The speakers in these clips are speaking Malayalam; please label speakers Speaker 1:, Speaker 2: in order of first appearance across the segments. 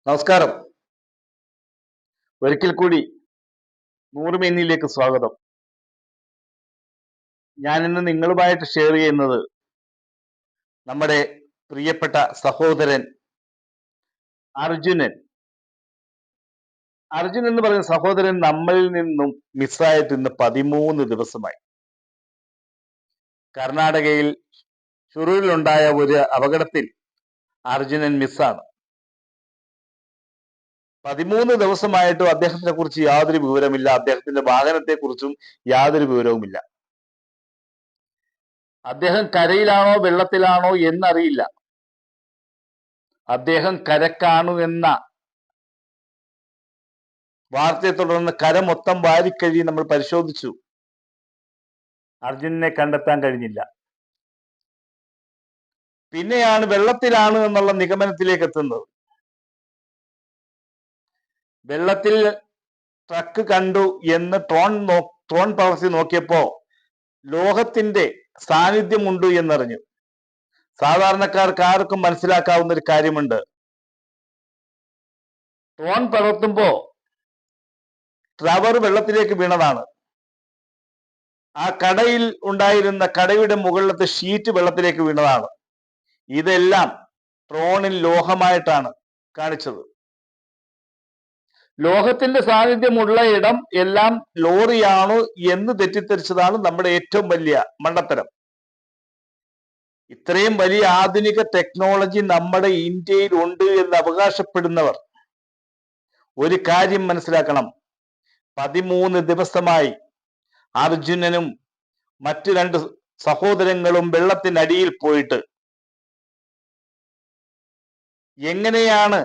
Speaker 1: നമസ്കാരം. ഒരിക്കൽ കൂടി 100 മിനിറ്റിലേക്ക് സ്വാഗതം. ഞാൻ ഇന്ന് നിങ്ങളുമായിട്ട് ഷെയർ ചെയ്യുന്നത് നമ്മുടെ പ്രിയപ്പെട്ട സഹോദരൻ അർജുനൻ. അർജുൻ എന്ന് പറയുന്ന സഹോദരൻ നമ്മളിൽ നിന്നും മിസ്സായിട്ട് ഇന്ന് 13 ദിവസമായി. കർണാടകയിൽ ഷുറൂരിലുണ്ടായ ഒരു അപകടത്തിൽ അർജുനൻ മിസ്സാണ്. 13 ദിവസമായിട്ടും അദ്ദേഹത്തിനെ കുറിച്ച് യാതൊരു വിവരമില്ല. അദ്ദേഹത്തിന്റെ വാഹനത്തെ കുറിച്ചും യാതൊരു വിവരവുമില്ല. അദ്ദേഹം കരയിലാണോ വെള്ളത്തിലാണോ എന്നറിയില്ല. അദ്ദേഹം കരക്കാണു എന്ന വാർത്തയെ തുടർന്ന് കര മൊത്തം വാരിക്കഴുകി നമ്മൾ പരിശോധിച്ചു. അർജുനനെ കണ്ടെത്താൻ കഴിഞ്ഞില്ല. പിന്നെയാണ് വെള്ളത്തിലാണ് എന്നുള്ള നിഗമനത്തിലേക്ക് എത്തുന്നത്. വെള്ളത്തിൽ ട്രക്ക് കണ്ടു എന്ന് ട്രോൺ പകർത്തി നോക്കിയപ്പോ ലോഹത്തിന്റെ സാന്നിധ്യമുണ്ട് എന്നറിഞ്ഞു. സാധാരണക്കാർക്ക് ആർക്കും മനസ്സിലാക്കാവുന്ന ഒരു കാര്യമുണ്ട്. ട്രോൺ പകർത്തുമ്പോ ട്രവർ വെള്ളത്തിലേക്ക് വീണതാണ്. ആ കടയിൽ ഉണ്ടായിരുന്ന കടയുടെ മുകളിലത്തെ ഷീറ്റ് വെള്ളത്തിലേക്ക് വീണതാണ്. ഇതെല്ലാം ട്രോണിൽ ലോഹമായിട്ടാണ് കാണിച്ചത്. ലോഹത്തിന്റെ സാന്നിധ്യമുള്ള ഇടം എല്ലാം ലോറിയാണോ എന്ന് തെറ്റിദ്ധരിച്ചതാണ് നമ്മുടെ ഏറ്റവും വലിയ മണ്ടത്തരം. ഇത്രയും വലിയ ആധുനിക ടെക്നോളജി നമ്മുടെ ഇന്ത്യയിൽ ഉണ്ട് എന്ന് അവകാശപ്പെടുന്നവർ ഒരു കാര്യം മനസ്സിലാക്കണം. 13 ദിവസമായി അർജുനനും മറ്റു 2 സഹോദരങ്ങളും വെള്ളത്തിനടിയിൽ പോയിട്ട് എങ്ങനെയാണ്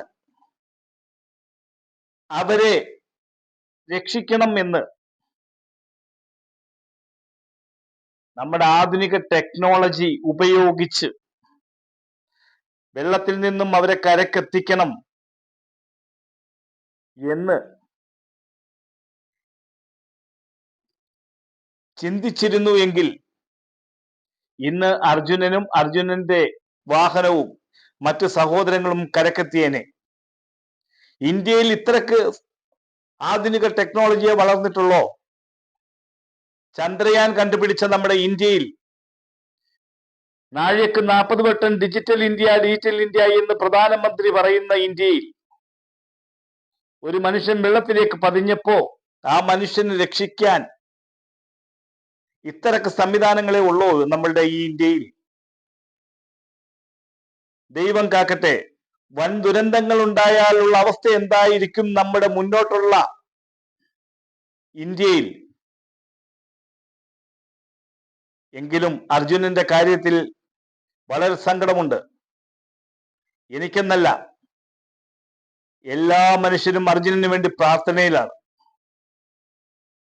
Speaker 1: അവരെ രക്ഷിക്കണം എന്ന് നമ്മുടെ ആധുനിക ടെക്നോളജി ഉപയോഗിച്ച് വെള്ളത്തിൽ നിന്നും അവരെ കരക്കെത്തിക്കണം എന്ന് ചിന്തിച്ചിരുന്നു എങ്കിൽ ഇന്ന് അർജുനനും അർജുനന്റെ വാഹനവും മറ്റു സഹോദരങ്ങളും കരക്കെത്തിയേനെ. ഇന്ത്യയിൽ ഇത്രക്ക് ആധുനിക ടെക്നോളജിയെ വളർന്നിട്ടുള്ളോ? ചന്ദ്രയാൻ കണ്ടുപിടിച്ച നമ്മുടെ ഇന്ത്യയിൽ നാഴികക്ക് 40 വട്ടം ഡിജിറ്റൽ ഇന്ത്യ എന്ന് പ്രധാനമന്ത്രി പറയുന്ന ഇന്ത്യയിൽ ഒരു മനുഷ്യൻ വെള്ളത്തിലേക്ക് പതിഞ്ഞപ്പോ ആ മനുഷ്യനെ രക്ഷിക്കാൻ ഇത്തരക്ക് സംവിധാനങ്ങളെ ഉള്ളൂ നമ്മളുടെ ഈ ഇന്ത്യയിൽ. ദൈവം കാക്കട്ടെ. വൻ ദുരന്തങ്ങൾ ഉണ്ടായാലുള്ള അവസ്ഥ എന്തായിരിക്കും നമ്മുടെ മുന്നോട്ടുള്ള ഇന്ത്യയിൽ? എങ്കിലും അർജുനന്റെ കാര്യത്തിൽ വളരെ സങ്കടമുണ്ട്. എനിക്കെന്നല്ല, എല്ലാ മനുഷ്യരും അർജുനന് വേണ്ടി പ്രാർത്ഥനയിലാണ്.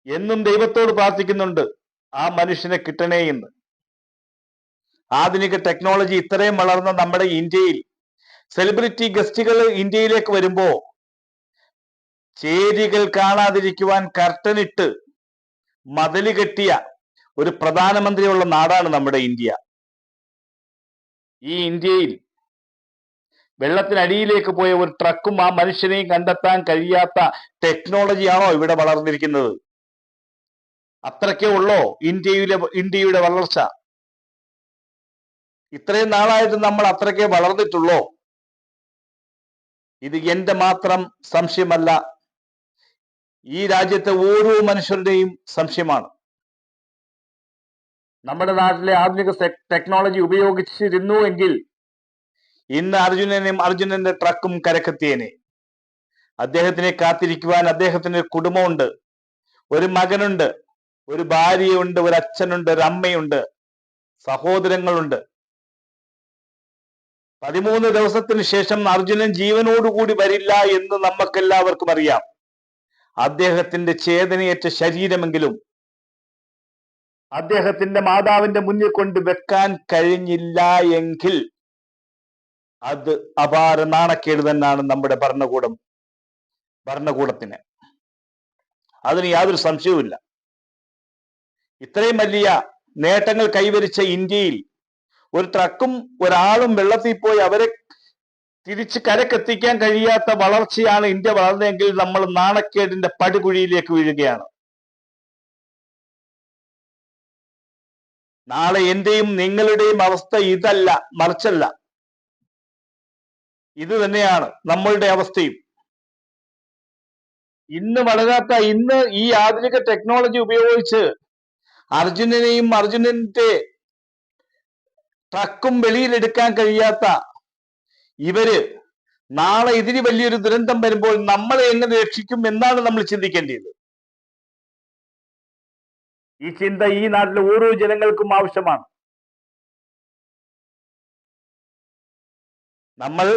Speaker 1: എന്നും ദൈവത്തോട് പ്രാർത്ഥിക്കുന്നുണ്ട് ആ മനുഷ്യനെ കിട്ടണേ എന്ന്. ആധുനിക ടെക്നോളജി ഇത്രയും വളർന്ന നമ്മുടെ ഇന്ത്യയിൽ സെലിബ്രിറ്റി ഗസ്റ്റുകൾ ഇന്ത്യയിലേക്ക് വരുമ്പോ ചേരികൾ കാണാതിരിക്കുവാൻ കർട്ടനിട്ട് മതില് കെട്ടിയ ഒരു പ്രധാനമന്ത്രിയുള്ള നാടാണ് നമ്മുടെ ഇന്ത്യ. ഈ ഇന്ത്യയിൽ വെള്ളത്തിനടിയിലേക്ക് പോയ ഒരു ട്രക്കും ആ മനുഷ്യനെയും കണ്ടെത്താൻ കഴിയാത്ത ടെക്നോളജിയാണോ ഇവിടെ വളർന്നിരിക്കുന്നത്? അത്രയ്ക്കേ ഉള്ളോ ഇന്ത്യയുടെ വളർച്ച? ഇത്രയും നാളായിട്ട് നമ്മൾ അത്രയ്ക്കേ വളർന്നിട്ടുള്ളോ? ഇത് എന്റെ മാത്രം സംശയമല്ല, ഈ രാജ്യത്തെ ഓരോ മനുഷ്യരുടെയും സംശയമാണ്. നമ്മുടെ നാട്ടിലെ ആധുനിക ടെക്നോളജി ഉപയോഗിച്ചിരുന്നു എങ്കിൽ ഇന്ന് അർജുനന്റെ ട്രക്കും കരക്കെത്തിയേനെ. അദ്ദേഹത്തിനെ കാത്തിരിക്കുവാൻ അദ്ദേഹത്തിന് ഒരു കുടുംബമുണ്ട്, ഒരു മകനുണ്ട്, ഒരു ഭാര്യയുണ്ട്, ഒരു അച്ഛനുണ്ട്, ഒരു അമ്മയുണ്ട്, സഹോദരങ്ങളുണ്ട്. 13 ദിവസത്തിന് ശേഷം അർജുനൻ ജീവനോടുകൂടി വരില്ല എന്ന് നമുക്കെല്ലാവർക്കും അറിയാം. അദ്ദേഹത്തിന്റെ ചേതനയേറ്റ ശരീരമെങ്കിലും അദ്ദേഹത്തിന്റെ മാതാവിന്റെ മുന്നിൽ കൊണ്ട് വെക്കാൻ കഴിഞ്ഞില്ല എങ്കിൽ അത് അപാര നാണക്കേട് തന്നെയാണ് നമ്മുടെ ഭരണകൂടത്തിന്. അതിന് യാതൊരു സംശയവുമില്ല. ഇത്രയും വലിയ നേട്ടങ്ങൾ കൈവരിച്ച ഇന്ത്യയിൽ ഒരു ട്രക്കും ഒരാളും വെള്ളത്തിൽ പോയി അവരെ തിരിച്ച് കരക്കെത്തിക്കാൻ കഴിയാത്ത വളർച്ചയാണ് ഇന്ത്യ വളർന്നതെങ്കിൽ നമ്മൾ നാണക്കേടിന്റെ പടുകുഴിയിലേക്ക് വീഴുകയാണ്. നാളെ എന്റെയും നിങ്ങളുടെയും അവസ്ഥ ഇതല്ല, മറിച്ചല്ല. ഇത് തന്നെയാണ് നമ്മളുടെ അവസ്ഥയും. ഇന്ന് വളരാത്ത, ഇന്ന് ഈ ആധുനിക ടെക്നോളജി ഉപയോഗിച്ച് അർജുനനെയും അർജുനന്റെ ട്രക്കും വെളിയിലെടുക്കാൻ കഴിയാത്ത ഇവര് നാളെ ഇതിന് വലിയൊരു ദുരന്തം വരുമ്പോൾ നമ്മളെ എങ്ങനെ രക്ഷിക്കും എന്നാണ് നമ്മൾ ചിന്തിക്കേണ്ടത്. ഈ ചിന്ത ഈ നാട്ടിലെ ഓരോ ജനങ്ങൾക്കും ആവശ്യമാണ്. നമ്മൾ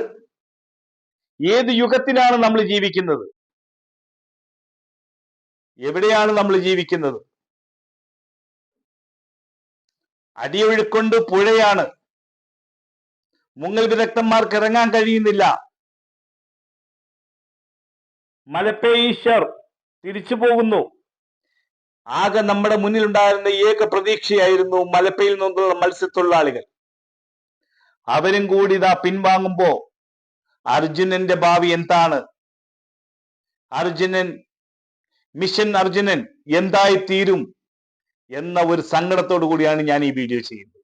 Speaker 1: ഏത് യുഗത്തിലാണ് നമ്മൾ ജീവിക്കുന്നത്? എവിടെയാണ് നമ്മൾ ജീവിക്കുന്നത്? അടിയൊഴുക്കൊണ്ട് പുഴയാണ്. മുങ്ങൽ വിദഗ്ധന്മാർക്ക് ഇറങ്ങാൻ കഴിയുന്നില്ല. മലപ്പേശ്വർ തിരിച്ചു പോകുന്നു. ആകെ നമ്മുടെ മുന്നിലുണ്ടായിരുന്ന ഏക പ്രതീക്ഷയായിരുന്നു മലപ്പയിൽ നിന്നുള്ള മത്സ്യത്തൊഴിലാളികൾ. അവരും കൂടി ഇതാ പിൻവാങ്ങുമ്പോ അർജുനന്റെ ഭാവി എന്താണ്? അർജുനൻ, മിഷൻ അർജുനൻ എന്തായി തീരും എന്ന ഒരു സങ്കടത്തോടു കൂടിയാണ് ഞാൻ ഈ വീഡിയോ ചെയ്യുന്നത്.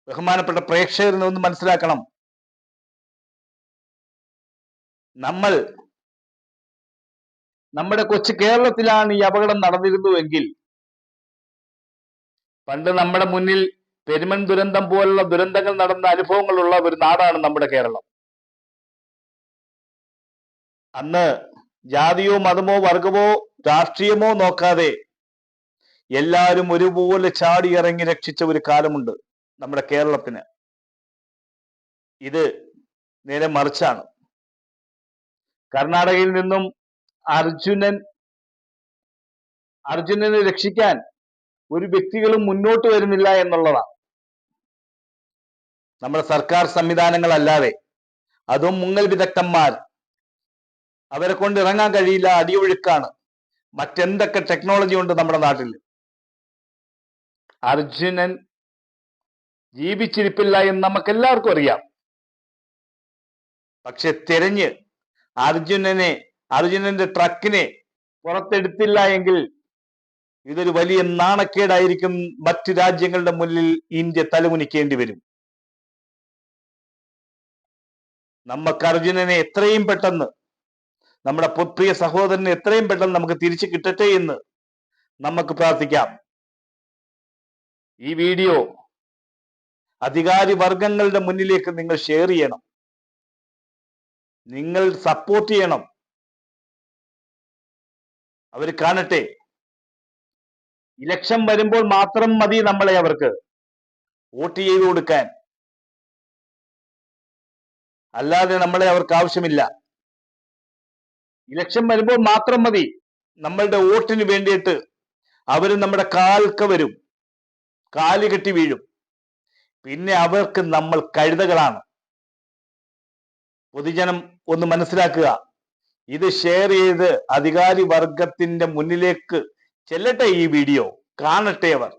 Speaker 1: ബഹുമാനപ്പെട്ട പ്രേക്ഷകരിനെ ഒന്ന് മനസ്സിലാക്കണം. നമ്മൾ നമ്മുടെ കൊച്ചു കേരളത്തിലാണ് ഈ അപകടം നടന്നിരുന്നുവെങ്കിൽ, പണ്ട് നമ്മുടെ മുന്നിൽ പെരുമൺ ദുരന്തം പോലുള്ള ദുരന്തങ്ങൾ നടന്ന അനുഭവങ്ങളുള്ള ഒരു നാടാണ് നമ്മുടെ കേരളം. അന്ന് ജാതിയോ മതമോ വർഗമോ രാഷ്ട്രീയമോ നോക്കാതെ എല്ലാവരും ഒരുപോലെ ചാടിയിറങ്ങി രക്ഷിച്ച ഒരു കാലമുണ്ട് നമ്മുടെ കേരളത്തിന്. ഇത് നേരെ മറിച്ചാണ്. കർണാടകയിൽ നിന്നും അർജുനനെ രക്ഷിക്കാൻ ഒരു വ്യക്തികളും മുന്നോട്ട് വരുന്നില്ല എന്നുള്ളതാണ്. നമ്മുടെ സർക്കാർ സംവിധാനങ്ങളല്ലാതെ, അതും മുങ്ങൽ വിദഗ്ധന്മാർ, അവരെ കൊണ്ട് ഇറങ്ങാൻ കഴിയില്ല, അടിയൊഴുക്കാണ്. മറ്റെന്തൊക്കെ ടെക്നോളജി ഉണ്ട് നമ്മുടെ നാട്ടിൽ? അർജുനൻ ജീവിച്ചിരിപ്പില്ല എന്ന് നമുക്ക് എല്ലാവർക്കും അറിയാം. പക്ഷെ തിരഞ്ഞ് അർജുനന്റെ ട്രക്കിനെ പുറത്തെടുത്തില്ല എങ്കിൽ ഇതൊരു വലിയ നാണക്കേടായിരിക്കും. മറ്റു രാജ്യങ്ങളുടെ മുന്നിൽ ഇന്ത്യ തലമുനിക്കേണ്ടി വരും. നമുക്ക് അർജുനനെ എത്രയും പെട്ടെന്ന്, നമ്മുടെ പ്രിയ സഹോദരനെ എത്രയും പെട്ടെന്ന് നമുക്ക് തിരിച്ചു കിട്ടട്ടെ എന്ന് നമുക്ക് പ്രാർത്ഥിക്കാം. ഈ വീഡിയോ അധികാരി വർഗങ്ങളുടെ മുന്നിലേക്ക് നിങ്ങൾ ഷെയർ ചെയ്യണം, നിങ്ങൾ സപ്പോർട്ട് ചെയ്യണം. അവർ കാണട്ടെ. ഇലക്ഷൻ വരുമ്പോൾ മാത്രം മതി നമ്മളെ അവർക്ക് വോട്ട് ചെയ്ത് കൊടുക്കാൻ, അല്ലാതെ നമ്മളെ അവർക്ക് ആവശ്യമില്ല. ഇലക്ഷൻ വരുമ്പോൾ മാത്രം മതി നമ്മളുടെ വോട്ടിന് വേണ്ടിയിട്ട് അവർ നമ്മുടെ കാൽക്ക വരും, കാല് കെട്ടി വീഴും. പിന്നെ അവർക്ക് നമ്മൾ കഴുതകളാണ്. പൊതുജനം ഒന്ന് മനസ്സിലാക്കുക. ഇത് ഷെയർ ചെയ്ത് അധികാരി വർഗത്തിന്റെ മുന്നിലേക്ക് ചെല്ലട്ടെ. ഈ വീഡിയോ കാണട്ടെ. അവർ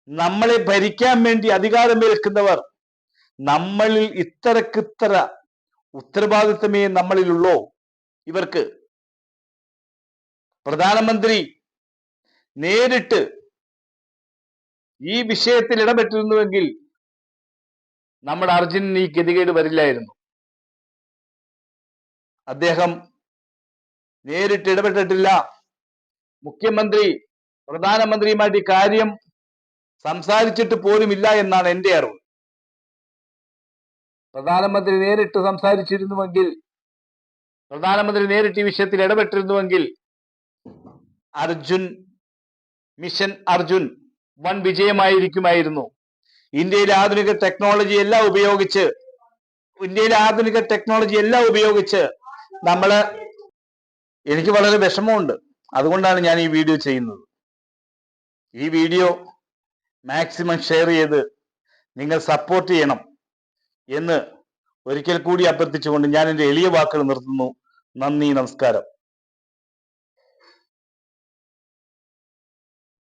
Speaker 1: നമ്മളെ ഭരിക്കാൻ വേണ്ടി അധികാരമേൽക്കുന്നവർ, നമ്മളിൽ ഇത്തരക്കിത്തര ഉത്തരവാദിത്തമേ നമ്മളിലുള്ളോ ഇവർക്ക്? പ്രധാനമന്ത്രി നേരിട്ട് ഈ വിഷയത്തിൽ ഇടപെട്ടിരുന്നുവെങ്കിൽ നമ്മുടെ അർജുനന് ഈ ഗതികേട് വരില്ലായിരുന്നു. അദ്ദേഹം നേരിട്ട് ഇടപെട്ടിട്ടില്ല. മുഖ്യമന്ത്രി പ്രധാനമന്ത്രിയുമായിട്ട് ഈ കാര്യം സംസാരിച്ചിട്ട് പോലുമില്ല എന്നാണ് എന്റെ അറിവ്. പ്രധാനമന്ത്രി നേരിട്ട് സംസാരിച്ചിരുന്നുവെങ്കിൽ, പ്രധാനമന്ത്രി നേരിട്ട് ഈ വിഷയത്തിൽ ഇടപെട്ടിരുന്നുവെങ്കിൽ മിഷൻ അർജുൻ വൻ വിജയമായിരിക്കുമായിരുന്നു. ഇന്ത്യയിലെ ആധുനിക ടെക്നോളജി എല്ലാം ഉപയോഗിച്ച് എനിക്ക് വളരെ വിഷമമുണ്ട്. അതുകൊണ്ടാണ് ഞാൻ ഈ വീഡിയോ ചെയ്യുന്നത്. ഈ വീഡിയോ മാക്സിമം ഷെയർ ചെയ്ത് നിങ്ങൾ സപ്പോർട്ട് ചെയ്യണം എന്ന് ഒരിക്കൽ കൂടി അഭ്യർത്ഥിച്ചുകൊണ്ട് ഞാൻ എൻ്റെ എളിയ വാക്കുകൾ നിർത്തുന്നു. നന്ദി, നമസ്കാരം.